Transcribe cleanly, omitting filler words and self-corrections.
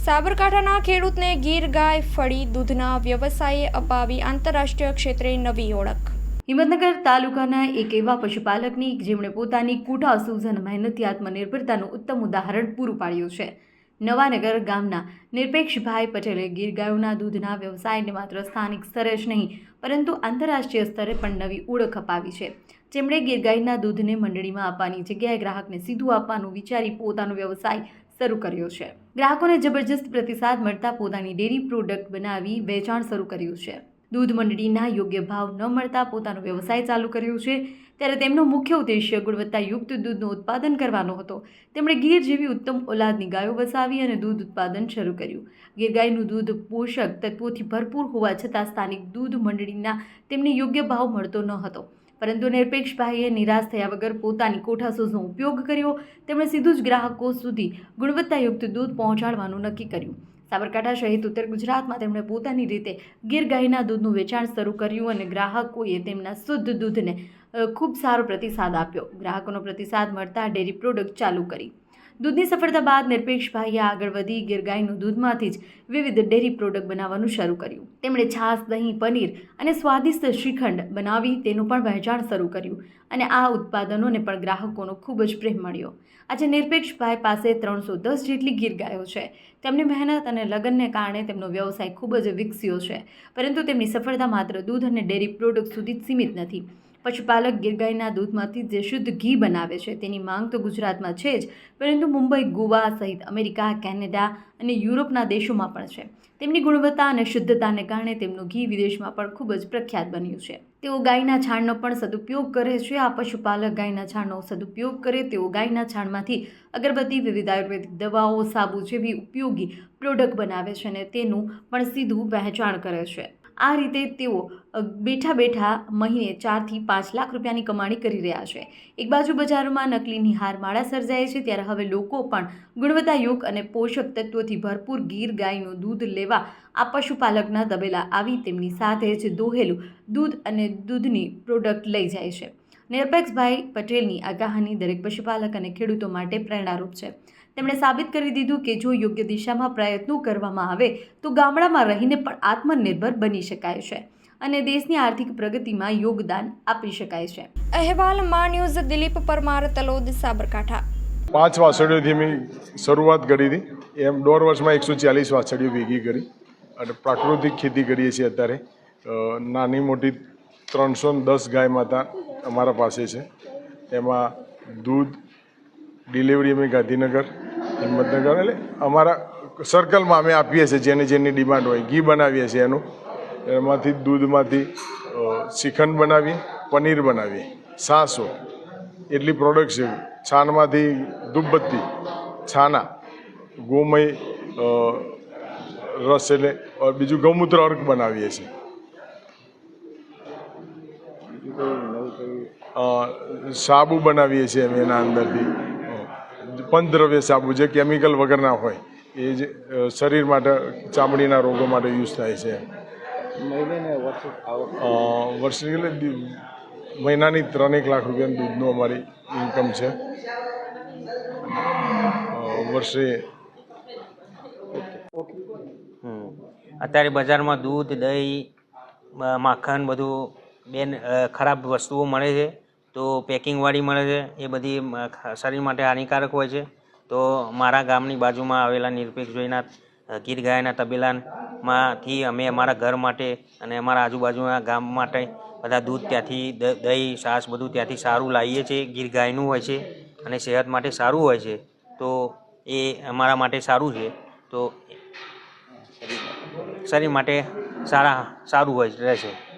સાબરકાંઠાના ખેડૂતને ગીર ગાય ફળી દૂધના વ્યવસાયે અપાવી આંતરરાષ્ટ્રીય ક્ષેત્રે નવી ઓળખ। હિંમતનગર તાલુકાના એક એવા પશુપાલકની જેમણે પોતાની કુઠા સૂઝ અને મહેનતથી આત્મનિર્ભરતાનું ઉત્તમ ઉદાહરણ પૂરું પાડ્યું છે। નવાનગર ગામના નિરપેક્ષભાઈ પટેલે ગીર ગાયોના દૂધના વ્યવસાયને માત્ર સ્થાનિક સ્તરે જ નહીં પરંતુ આંતરરાષ્ટ્રીય સ્તરે પણ નવી ઓળખ અપાવી છે। જેમણે ગીર ગાયના દૂધને મંડળીમાં આપવાની જગ્યાએ ગ્રાહકને સીધું આપવાનું વિચારી પોતાનો વ્યવસાય શરૂ કર્યો છે। ગ્રાહકોને જબરજસ્ત પ્રતિસાદ મળતા પોતાની ડેરી પ્રોડક્ટ બનાવી વેચાણ શરૂ કર્યું છે। દૂધ મંડળીના યોગ્ય ભાવ ન મળતા પોતાનો વ્યવસાય ચાલુ કર્યો છે। ત્યારે તેમનો મુખ્ય ઉદ્દેશ્ય ગુણવત્તાયુક્ત દૂધનું ઉત્પાદન કરવાનો હતો। તેમણે ગીર જેવી ઉત્તમ ઓલાદની ગાયો વસાવી અને દૂધ ઉત્પાદન શરૂ કર્યું। ગીર ગાયનું દૂધ પોષક તત્વોથી ભરપૂર હોવા છતાં સ્થાનિક દૂધ મંડળીના તેમને યોગ્ય ભાવ મળતો ન હતો, પરંતુ નિરપેક્ષભાઈએ નિરાશ થયા વગર પોતાની કોઠાસૂઝનો ઉપયોગ કર્યો। તેમણે સીધું જ ગ્રાહકો સુધી ગુણવત્તાયુક્ત દૂધ પહોંચાડવાનું નક્કી કર્યું। સાબરકાંઠા સહિત ઉત્તર ગુજરાતમાં તેમણે પોતાની રીતે ગીર ગાયના દૂધનું વેચાણ શરૂ કર્યું અને ગ્રાહકોએ તેમના શુદ્ધ દૂધને ખૂબ સારો પ્રતિસાદ આપ્યો। ગ્રાહકોનો પ્રતિસાદ મળતા ડેરી પ્રોડક્ટ ચાલુ કરી। દૂધની સફળતા બાદ નિરપેક્ષભાઈએ આગળ વધી ગીર ગાયનું દૂધમાંથી જ વિવિધ ડેરી પ્રોડક્ટ બનાવવાનું શરૂ કર્યું। તેમણે છાશ, દહીં, પનીર અને સ્વાદિષ્ટ શ્રીખંડ બનાવી તેનું પણ વહેંચાણ શરૂ કર્યું અને આ ઉત્પાદનોને પણ ગ્રાહકોનો ખૂબ જ પ્રેમ મળ્યો। આજે નિરપેક્ષભાઈ પાસે 310 જેટલી ગીર ગાયો છે। તેમની મહેનત અને લગનને કારણે તેમનો વ્યવસાય ખૂબ જ વિકસ્યો છે, પરંતુ તેમની સફળતા માત્ર દૂધ અને ડેરી પ્રોડક્ટ સુધી જ સીમિત નથી। પશુપાલક ગીર ગાયના દૂધમાંથી જે શુદ્ધ ઘી બનાવે છે તેની માંગ તો ગુજરાતમાં છે જ, પરંતુ મુંબઈ, ગોવા સહિત અમેરિકા, કેનેડા અને યુરોપના દેશોમાં પણ છે। તેમની ગુણવત્તા અને શુદ્ધતાને કારણે તેમનું ઘી વિદેશમાં પણ ખૂબ જ પ્રખ્યાત બન્યું છે। તેઓ ગાયના છાણનો પણ સદુપયોગ કરે છે। આ પશુપાલક ગાયના છાણનો સદુપયોગ કરે તેઓ ગાયના છાણમાંથી અગરબત્તી, વિવિધ આયુર્વેદિક દવાઓ, સાબુ જેવી ઉપયોગી પ્રોડક્ટ બનાવે છે અને તેનું પણ સીધું વહેંચાણ કરે છે। આ રીતે તેઓ બેઠા બેઠા મહિને 4 થી 5 લાખ રૂપિયાની કમાણી કરી રહ્યા છે। એક બાજુ બજારોમાં નકલીની હારમાળા સર્જાય છે, ત્યારે હવે લોકો પણ ગુણવત્તાયુક્ત અને પોષક તત્વોથી ભરપૂર ગીર ગાયનું દૂધ લેવા આ પશુપાલકના તબેલા આવી તેમની સાથે જ દોહેલું દૂધ અને દૂધની પ્રોડક્ટ લઈ જાય છે। નિરપેક્ષભાઈ પટેલની આ કહાની દરેક પશુપાલક અને ખેડૂતો માટે પ્રેરણારૂપ છે। તેમણે સાબિત કરી દીધું કે જો યોગ્ય દિશામાં પ્રયત્નો કરવામાં આવે તો ગામડામાં રહીને પણ આત્મનિર્ભર બની શકાય છે અને દેશની આર્થિક પ્રગતિમાં યોગદાન આપી શકાય છે। અહેવાલ માં ન્યૂઝ દિલીપ પરમાર, તલોદ, સાબરકાંઠા। 5 વાછડીઓથી મેં શરૂઆત કરી હતી, એમ 1.5 વર્ષમાં 140 વાછડીઓ ભેગી કરી અને પ્રાકૃતિક ખેતી કરીએ છીએ। અત્યારે નાની મોટી 310 ગાય માતા અમારા પાસે છે। એમાં દૂધ ડિલિવરી અમે ગાંધીનગર, હિંમતનગર એટલે અમારા સર્કલમાં અમે આપીએ છીએ, જેની ડિમાન્ડ હોય। ઘી બનાવીએ છીએ એમાંથી દૂધમાંથી શ્રીખંડ બનાવીએ, પનીર બનાવીએ, છાશ હોય, એટલી પ્રોડક્ટ છે। છાણમાંથી ધૂપબત્તી, છાના, ગોમય રસ એટલે બીજું ગૌમૂત્ર અર્ક બનાવીએ છીએ। સાબુ બનાવીએ છીએ અમે એના અંદરથી, પંચદ્રવ્ય સાબુ જે કેમિકલ વગરના હોય, એ જ શરીર માટે, ચામડીના રોગો માટે યુઝ થાય છે। વર્ષે એટલે મહિનાની 3-1 લાખ રૂપિયાનું દૂધનું અમારી ઇન્કમ છે। વર્ષે અત્યારે બજારમાં દૂધ, દહીં, માખણ બધું ખરાબ વસ્તુઓ મળે છે, તો પેકિંગવાળી મળે છે। એ બધી શરીર માટે હાનિકારક હોય છે। તો મારા ગામની બાજુમાં આવેલા નિરપેક્ષભાઈના ગીર ગાયના તબેલામાંથી અમે અમારા ઘર માટે અને અમારા આજુબાજુના ગામ માટે બધા દૂધ ત્યાંથી, દહીં, છાશ બધું ત્યાંથી સારું લાવીએ છીએ। ગીર ગાયનું હોય છે અને સેહત માટે સારું હોય છે, તો એ અમારા માટે સારું છે। તો શરીર માટે સારું હોય રહેશે।